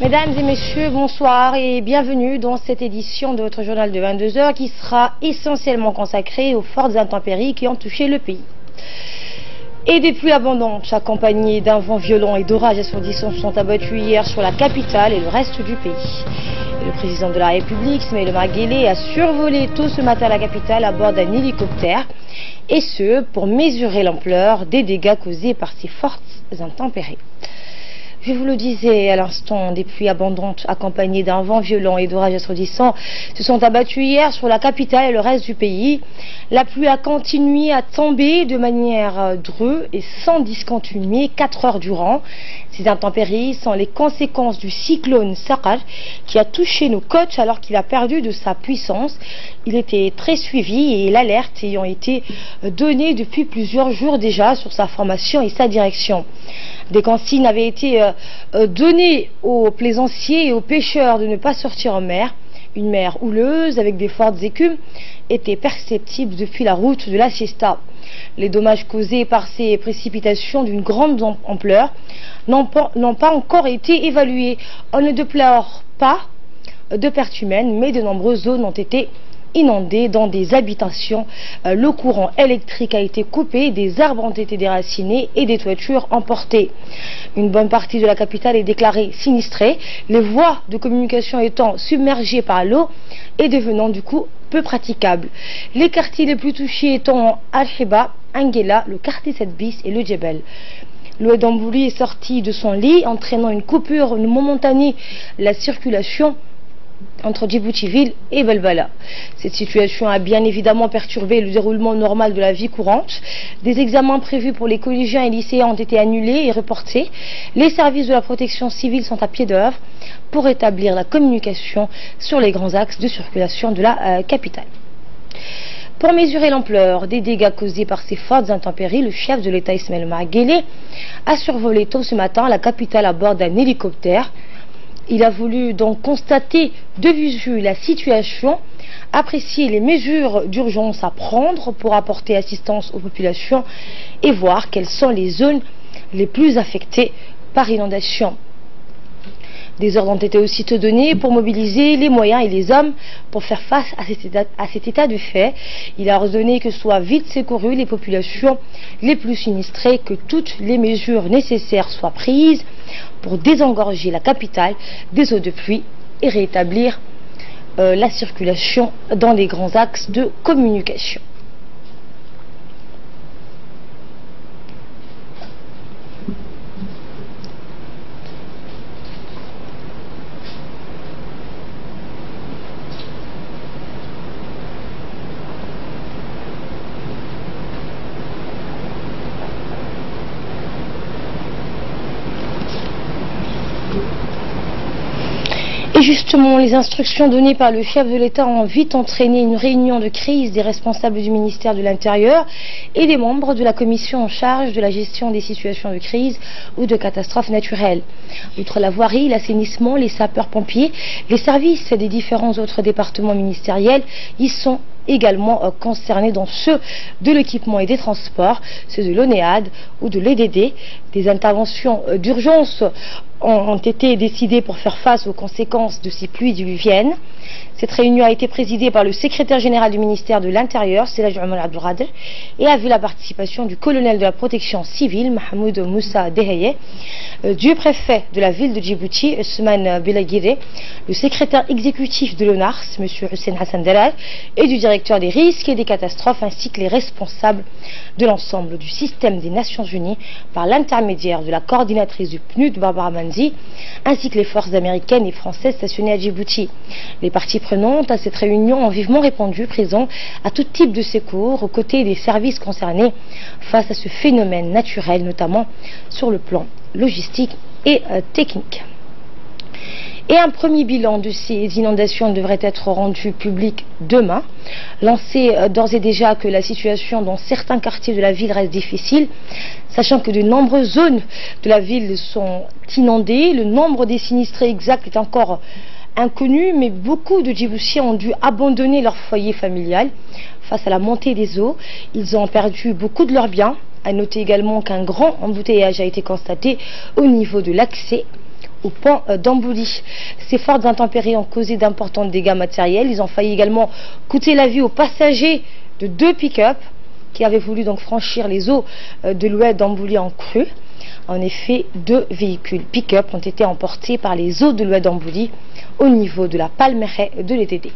Mesdames et messieurs, bonsoir et bienvenue dans cette édition de votre journal de 22 h qui sera essentiellement consacrée aux fortes intempéries qui ont touché le pays. Et des pluies abondantes accompagnées d'un vent violent et d'orages assourdissants sont abattus hier sur la capitale et le reste du pays. Et le président de la République, Ismaël Omar Guelleh, a survolé tôt ce matin la capitale à bord d'un hélicoptère, et ce pour mesurer l'ampleur des dégâts causés par ces fortes intempéries. Je vous le disais à l'instant, des pluies abondantes accompagnées d'un vent violent et d'orages assourdissants se sont abattus hier sur la capitale et le reste du pays. La pluie a continué à tomber de manière dreue et sans discontinuer 4 heures durant. Ces intempéries sont les conséquences du cyclone Saqar qui a touché nos côtes alors qu'il a perdu de sa puissance. Il était très suivi et l'alerte ayant été donnée depuis plusieurs jours déjà sur sa formation et sa direction. Des consignes avaient été données aux plaisanciers et aux pêcheurs de ne pas sortir en mer. Une mer houleuse avec des fortes écumes était perceptible depuis la route de la Siesta. Les dommages causés par ces précipitations d'une grande ampleur n'ont pas encore été évalués. On ne déplore pas de pertes humaines, mais de nombreuses zones ont été inondées dans des habitations. Le courant électrique a été coupé, des arbres ont été déracinés et des toitures emportées. Une bonne partie de la capitale est déclarée sinistrée, les voies de communication étant submergées par l'eau et devenant du coup peu praticables. Les quartiers les plus touchés étant Al-Hiba, Anguela, le quartier 7 bis et le Djebel. L'eau d'Ambouli est sortie de son lit, entraînant une coupure momentanée de la circulation entre Djibouti-Ville et Belbala. Cette situation a bien évidemment perturbé le déroulement normal de la vie courante. Des examens prévus pour les collégiens et lycéens ont été annulés et reportés. Les services de la protection civile sont à pied d'œuvre pour établir la communication sur les grands axes de circulation de la capitale. Pour mesurer l'ampleur des dégâts causés par ces fortes intempéries, le chef de l'État Ismaël Omar Guelleh a survolé tôt ce matin la capitale à bord d'un hélicoptère. Il a voulu donc constater de visu la situation, apprécier les mesures d'urgence à prendre pour apporter assistance aux populations et voir quelles sont les zones les plus affectées par inondation. Des ordres ont été aussitôt donnés pour mobiliser les moyens et les hommes pour faire face à cet état de fait. Il a ordonné que soient vite secourues les populations les plus sinistrées, que toutes les mesures nécessaires soient prises pour désengorger la capitale des eaux de pluie et rétablir la circulation dans les grands axes de communication. Et justement, les instructions données par le chef de l'État ont vite entraîné une réunion de crise des responsables du ministère de l'Intérieur et des membres de la commission en charge de la gestion des situations de crise ou de catastrophes naturelles. Outre la voirie, l'assainissement, les sapeurs-pompiers, les services des différents autres départements ministériels y sont également concernés, dont ceux de l'équipement et des transports, ceux de l'ONEAD ou de l'EDD. Des interventions d'urgence ont été décidées pour faire face aux conséquences de ces pluies diluviennes. Cette réunion a été présidée par le secrétaire général du ministère de l'Intérieur, Selaj Omar Abdelkader, et a vu la participation du colonel de la protection civile, Mahmoud Moussa Deheye, du préfet de la ville de Djibouti, Ousmane Belagire, le secrétaire exécutif de l'ONARS, M. Hussein Hassan Dalal, et du directeur des risques et des catastrophes, ainsi que les responsables de l'ensemble du système des Nations Unies par l'intermédiaire de la coordinatrice du PNUD, Barbara Manzi, ainsi que les forces américaines et françaises stationnées à Djibouti. Les parties prenantes à cette réunion ont vivement répondu présent à tout type de secours aux côtés des services concernés face à ce phénomène naturel, notamment sur le plan logistique et technique. Et un premier bilan de ces inondations devrait être rendu public demain. Lancé d'ores et déjà que la situation dans certains quartiers de la ville reste difficile, sachant que de nombreuses zones de la ville sont inondées. Le nombre des sinistrés exact est encore inconnu, mais beaucoup de Djiboutiens ont dû abandonner leur foyer familial face à la montée des eaux. Ils ont perdu beaucoup de leurs biens. À noter également qu'un grand embouteillage a été constaté au niveau de l'accès au pont d'Ambouli. Ces fortes intempéries ont causé d'importants dégâts matériels. Ils ont failli également coûter la vie aux passagers de 2 pick-up qui avaient voulu donc franchir les eaux de l'oued d'Ambouli en crue. En effet, 2 véhicules pick-up ont été emportés par les eaux de l'oued d'Ambouli au niveau de la palmeraie de l'ETD.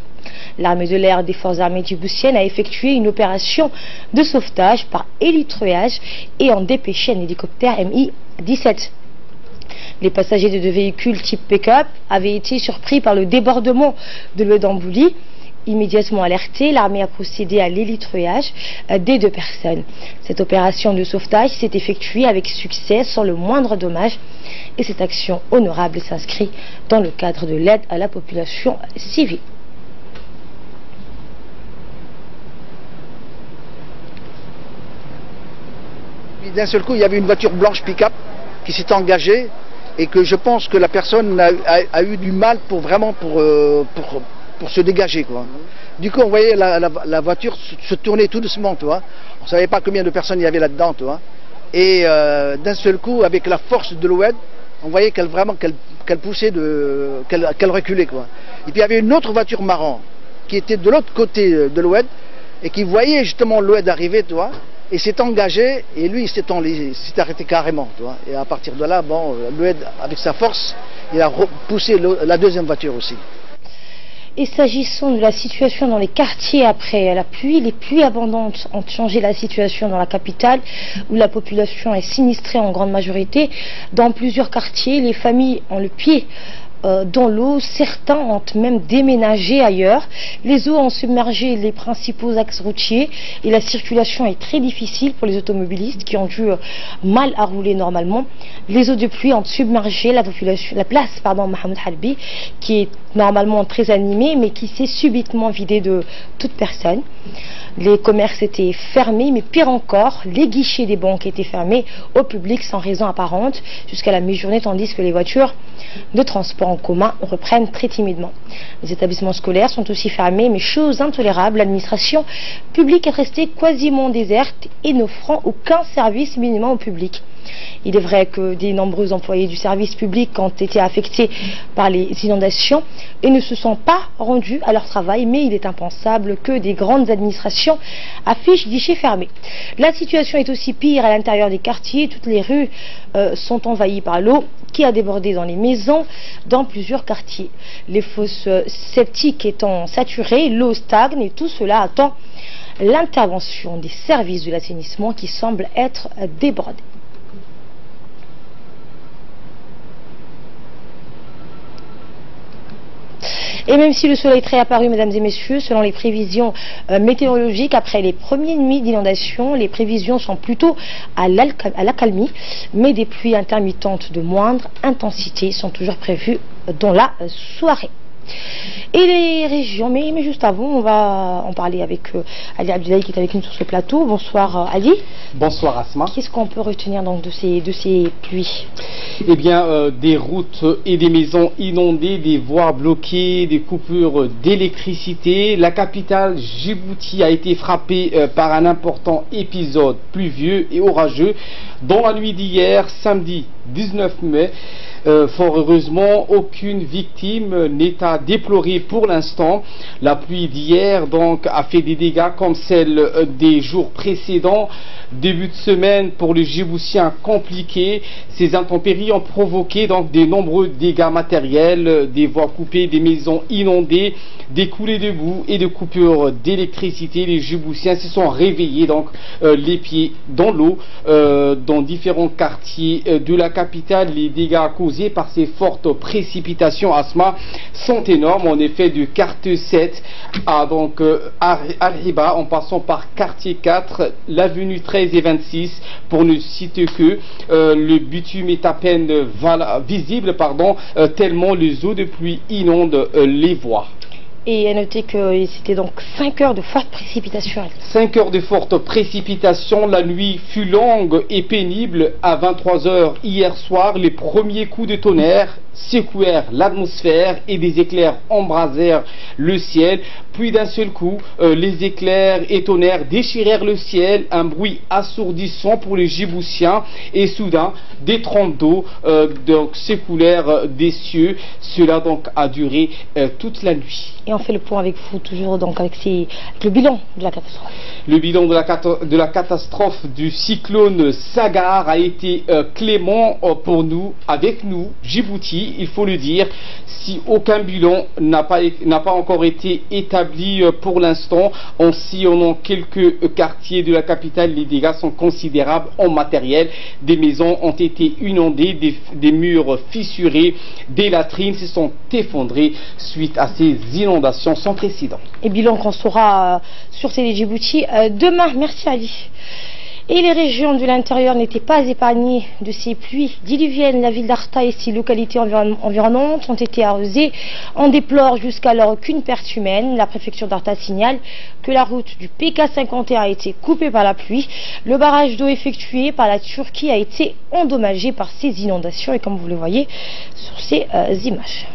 L'armée de l'air des forces armées djiboutiennes a effectué une opération de sauvetage par élitruage et ont dépêché un hélicoptère Mi-17. Les passagers de 2 véhicules type pick-up avaient été surpris par le débordement de l'oued d'Ambouli. Immédiatement alerté, l'armée a procédé à l'élitruage des 2 personnes. Cette opération de sauvetage s'est effectuée avec succès sans le moindre dommage et cette action honorable s'inscrit dans le cadre de l'aide à la population civile. D'un seul coup, il y avait une voiture blanche pick-up qui s'est engagée et que je pense que la personne a eu du mal pour se dégager, quoi. Du coup, on voyait la voiture se tourner tout doucement, tu vois. On ne savait pas combien de personnes il y avait là-dedans, tu vois. Et d'un seul coup, avec la force de l'oued, on voyait qu'elle poussait, qu'elle reculait, quoi. Et puis il y avait une autre voiture marron qui était de l'autre côté de l'oued et qui voyait justement l'oued arriver, tu vois. Et s'est engagé, et lui, il s'est arrêté carrément, tu vois. Et à partir de là, bon, l'oued, avec sa force, il a poussé la deuxième voiture aussi. Et s'agissant de la situation dans les quartiers après la pluie, les pluies abondantes ont changé la situation dans la capitale, où la population est sinistrée en grande majorité. Dans plusieurs quartiers, les familles ont le pied dans l'eau, certains ont même déménagé ailleurs. Les eaux ont submergé les principaux axes routiers et la circulation est très difficile pour les automobilistes qui ont dû mal à rouler normalement. Les eaux de pluie ont submergé la place Mohamed Harbi, qui est normalement très animée mais qui s'est subitement vidée de toute personne. Les commerces étaient fermés, mais pire encore, les guichets des banques étaient fermés au public sans raison apparente jusqu'à la mi-journée, tandis que les voitures de transport en commun reprennent très timidement. Les établissements scolaires sont aussi fermés, mais chose intolérable, l'administration publique est restée quasiment déserte et n'offrant aucun service minimum au public. Il est vrai que des nombreux employés du service public ont été affectés par les inondations et ne se sont pas rendus à leur travail, mais il est impensable que des grandes administrations affichent guichets fermés. La situation est aussi pire à l'intérieur des quartiers. Toutes les rues sont envahies par l'eau qui a débordé dans les maisons dans plusieurs quartiers. Les fosses septiques étant saturées, l'eau stagne et tout cela attend l'intervention des services de l'assainissement qui semblent être débordés. Et même si le soleil est très apparu, mesdames et messieurs, selon les prévisions météorologiques, après les premières nuits d'inondation, les prévisions sont plutôt à l'accalmie, mais des pluies intermittentes de moindre intensité sont toujours prévues dans la soirée. Et les régions, mais juste avant, on va en parler avec Ali Abdoulaye qui est avec nous sur ce plateau. Bonsoir Ali. Bonsoir Asma. Qu'est-ce qu'on peut retenir donc de ces pluies? Eh bien, des routes et des maisons inondées, des voies bloquées, des coupures d'électricité. La capitale Djibouti a été frappée par un important épisode pluvieux et orageux dans la nuit d'hier, samedi 19 mai. Fort heureusement, aucune victime n'est à déplorer pour l'instant. La pluie d'hier donc a fait des dégâts comme celle des jours précédents. Début de semaine pour les Djiboutiens compliqué. Ces intempéries ont provoqué donc de nombreux dégâts matériels, des voies coupées, des maisons inondées, des coulées de boue et de coupures d'électricité. Les Djiboutiens se sont réveillés donc les pieds dans l'eau dans différents quartiers de la capitale. Les dégâts causés par ces fortes précipitations Asma sont énormes. En effet, du quartier 7 à donc Al-Hiba en passant par quartier 4, l'avenue 13 et 26 pour ne citer que le bitume est à peine visible tellement les eaux de pluie inondent les voies. Et à noter que c'était donc 5 heures de fortes précipitations. 5 heures de fortes précipitations. La nuit fut longue et pénible. À 23 h hier soir, les premiers coups de tonnerre secouèrent l'atmosphère et des éclairs embrasèrent le ciel. Puis d'un seul coup, les éclairs et tonnerres déchirèrent le ciel, un bruit assourdissant pour les Djiboutiens, et soudain, des trompes d'eau s'écoulèrent des cieux. Cela donc a duré toute la nuit. Et on fait le point avec vous toujours donc avec le bilan de la catastrophe. Le bilan de la catastrophe du cyclone Sagar a été clément pour nous, avec nous, Djibouti, il faut le dire. Si aucun bilan n'a pas encore été établi pour l'instant, en sillonnant quelques quartiers de la capitale, les dégâts sont considérables en matériel. Des maisons ont été inondées, des murs fissurés, des latrines se sont effondrées suite à ces inondations sans précédent. Et bilan qu'on saura sur Télé Djibouti demain. Merci Ali. Et les régions de l'intérieur n'étaient pas épargnées de ces pluies diluviennes. La ville d'Arta et ses localités environnantes ont été arrosées. On déplore jusqu'alors aucune perte humaine. La préfecture d'Arta signale que la route du PK51 a été coupée par la pluie. Le barrage d'eau effectué par la Turquie a été endommagé par ces inondations. Et comme vous le voyez sur ces images.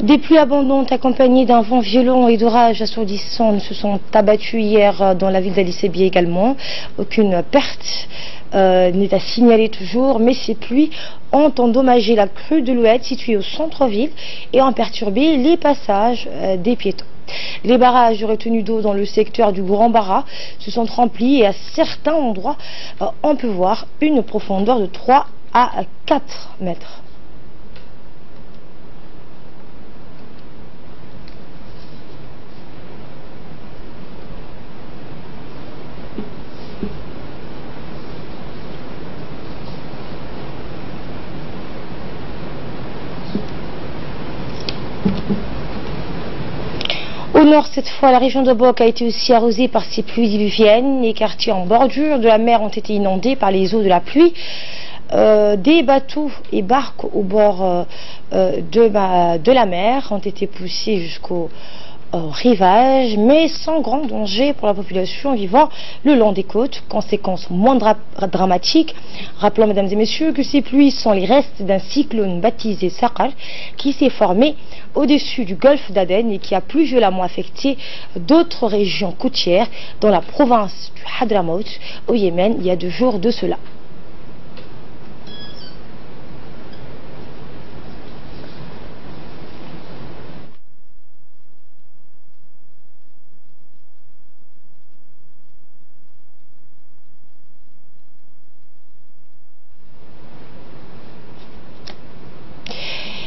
Des pluies abondantes accompagnées d'un vent violent et d'orages assourdissants se sont abattus hier dans la ville d'Ali Sébi également. Aucune perte n'est à signaler toujours, mais ces pluies ont endommagé la crue de l'Oued située au centre-ville et ont perturbé les passages des piétons. Les barrages de retenue d'eau dans le secteur du Grand Bara se sont remplis et à certains endroits, on peut voir une profondeur de 3 à 4 mètres. Au nord, cette fois, la région de Bok a été aussi arrosée par ces pluies diluviennes. Les quartiers en bordure de la mer ont été inondés par les eaux de la pluie. Des bateaux et barques au bord de la mer ont été poussés jusqu'au rivage, mais sans grand danger pour la population vivant le long des côtes. Conséquences moins dramatiques. Rappelons, mesdames et messieurs, que ces pluies sont les restes d'un cyclone baptisé Sakar qui s'est formé au-dessus du golfe d'Aden et qui a plus violemment affecté d'autres régions côtières dans la province du Hadramaut au Yémen il y a 2 jours de cela.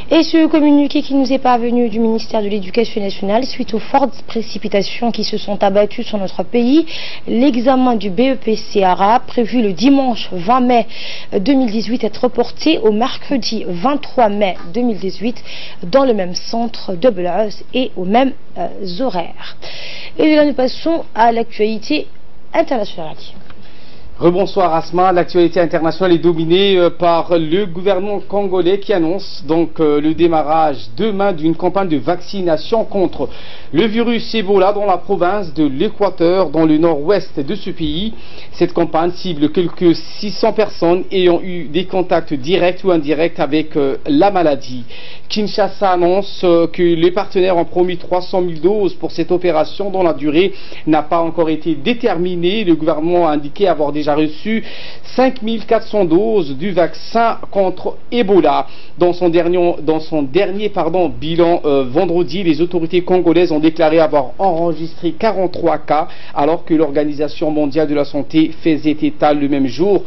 Et ce communiqué qui nous est parvenu du ministère de l'Éducation nationale suite aux fortes précipitations qui se sont abattues sur notre pays, l'examen du BEPC arabe prévu le dimanche 20 mai 2018 est reporté au mercredi 23 mai 2018 dans le même centre de Beloz et aux mêmes horaires. Et là nous passons à l'actualité internationale. Rebonsoir Asma, l'actualité internationale est dominée par le gouvernement congolais qui annonce donc le démarrage demain d'une campagne de vaccination contre le virus Ebola dans la province de l'Équateur, dans le nord-ouest de ce pays. Cette campagne cible quelques 600 personnes ayant eu des contacts directs ou indirects avec la maladie. Kinshasa annonce que les partenaires ont promis 300 000 doses pour cette opération dont la durée n'a pas encore été déterminée. Le gouvernement a indiqué avoir déjà reçu 5 400 doses du vaccin contre Ebola. Dans son dernier bilan vendredi, les autorités congolaises ont déclaré avoir enregistré 43 cas, alors que l'Organisation mondiale de la santé faisait état le même jour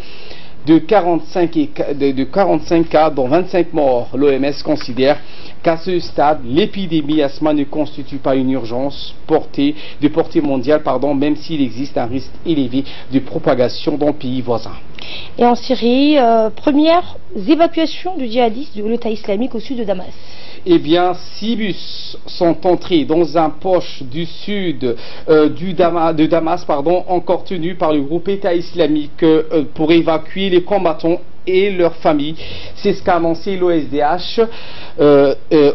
de 45 cas, dont 25 morts. L'OMS considère qu'à ce stade, l'épidémie asthma ne constitue pas une urgence de portée mondiale, même s'il existe un risque élevé de propagation dans le pays voisin. Et en Syrie, premières évacuations de djihadistes de l'État islamique au sud de Damas. Eh bien, 6 bus sont entrés dans un poche du sud de Damas, encore tenu par le groupe État islamique pour évacuer les combattants et leurs familles. C'est ce qu'a annoncé l'OSDH.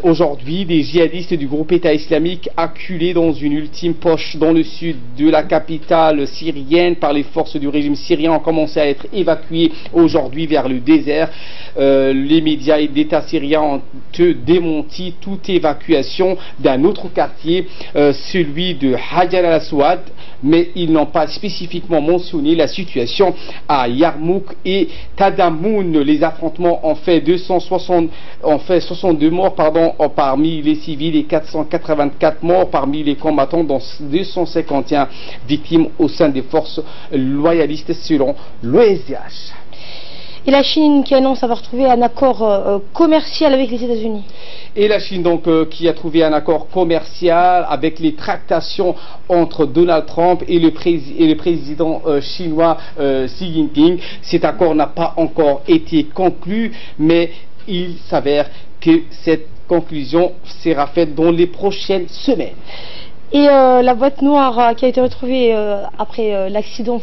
Aujourd'hui, des djihadistes du groupe État islamique acculés dans une ultime poche dans le sud de la capitale syrienne par les forces du régime syrien ont commencé à être évacués aujourd'hui vers le désert. Les médias d'État syrien ont démenti toute évacuation d'un autre quartier, celui de Hajar al-Aswad, mais ils n'ont pas spécifiquement mentionné la situation à Yarmouk et Tadamoun. Les affrontements ont fait 62 morts parmi les civils et 484 morts parmi les combattants, dont 251 victimes au sein des forces loyalistes selon l'OSDH. Et la Chine qui annonce avoir trouvé un accord commercial avec les États-Unis. Et la Chine donc qui a trouvé un accord commercial avec les tractations entre Donald Trump et le président chinois Xi Jinping. Cet accord n'a pas encore été conclu, mais il s'avère que cette conclusion sera faite dans les prochaines semaines. Et la boîte noire qui a été retrouvée après l'accident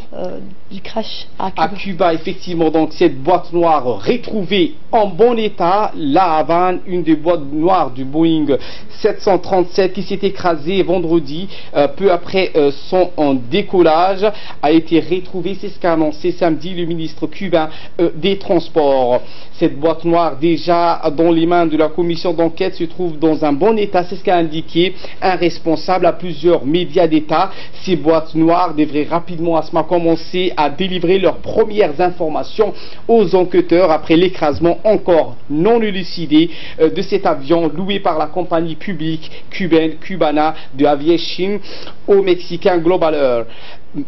du crash à Cuba. À Cuba, effectivement, donc cette boîte noire retrouvée en bon état, La Havane, une des boîtes noires du Boeing 737 qui s'est écrasée vendredi, peu après son décollage, a été retrouvée. C'est ce qu'a annoncé samedi le ministre cubain des Transports. Cette boîte noire, déjà dans les mains de la commission d'enquête, se trouve dans un bon état. C'est ce qu'a indiqué un responsable à plusieurs médias d'État. Ces boîtes noires devraient rapidement commencer à délivrer leurs premières informations aux enquêteurs après l'écrasement encore non élucidé de cet avion loué par la compagnie publique cubaine Cubana de Aviation au Mexicain Global Air.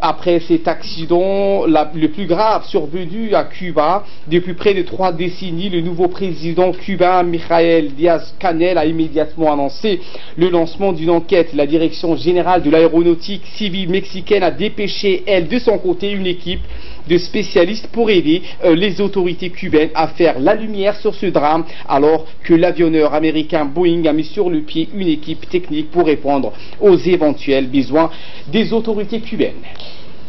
Après cet accident, le plus grave survenu à Cuba depuis près de 3 décennies, le nouveau président cubain Mijael Díaz-Canel a immédiatement annoncé le lancement d'une enquête. La direction générale de l'aéronautique civile mexicaine a dépêché, elle, de son côté, une équipe de spécialistes pour aider les autorités cubaines à faire la lumière sur ce drame, alors que l'avionneur américain Boeing a mis sur le pied une équipe technique pour répondre aux éventuels besoins des autorités cubaines.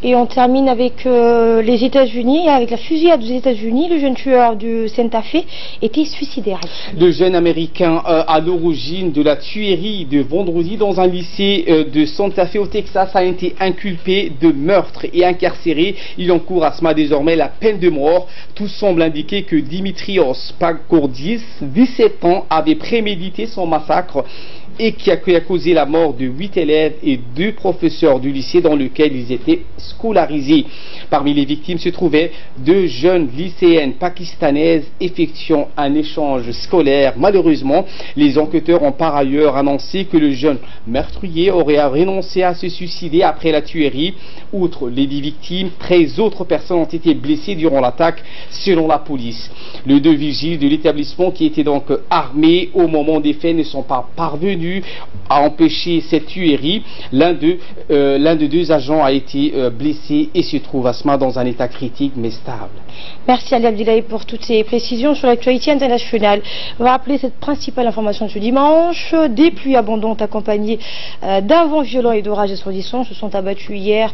Et on termine avec les États-Unis, avec la fusillade aux États-Unis. Le jeune tueur de Santa Fe était suicidaire. Le jeune américain à l'origine de la tuerie de vendredi dans un lycée de Santa Fe au Texas a été inculpé de meurtre et incarcéré. Il encourt désormais la peine de mort. Tout semble indiquer que Dimitrios Pagourdis, 17 ans, avait prémédité son massacre et qui a causé la mort de 8 élèves et 2 professeurs du lycée dans lequel ils étaient scolarisés. Parmi les victimes se trouvaient 2 jeunes lycéennes pakistanaises effectuant un échange scolaire. Malheureusement, les enquêteurs ont par ailleurs annoncé que le jeune meurtrier aurait renoncé à se suicider après la tuerie. Outre les 10 victimes, 13 autres personnes ont été blessées durant l'attaque selon la police. Les 2 vigiles de l'établissement qui étaient donc armés au moment des faits ne sont pas parvenus à empêcher cette tuerie. L'un des 2 agents a été blessé et se trouve dans un état critique mais stable. Merci Ali Abdillahi pour toutes ces précisions sur l'actualité internationale. On va rappeler cette principale information de ce dimanche. Des pluies abondantes accompagnées d'un vent violent et d'orages assourdissants se sont abattus hier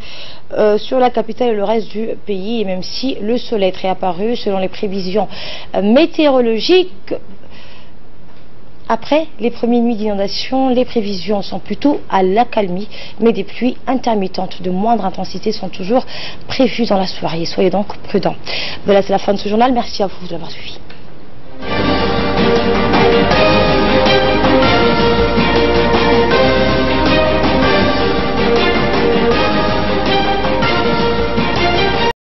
sur la capitale et le reste du pays. Et même si le soleil est réapparu selon les prévisions météorologiques, après les premières nuits d'inondation, les prévisions sont plutôt à l'accalmie, mais des pluies intermittentes de moindre intensité sont toujours prévues dans la soirée. Soyez donc prudents. Voilà, c'est la fin de ce journal. Merci à vous de l'avoir suivi.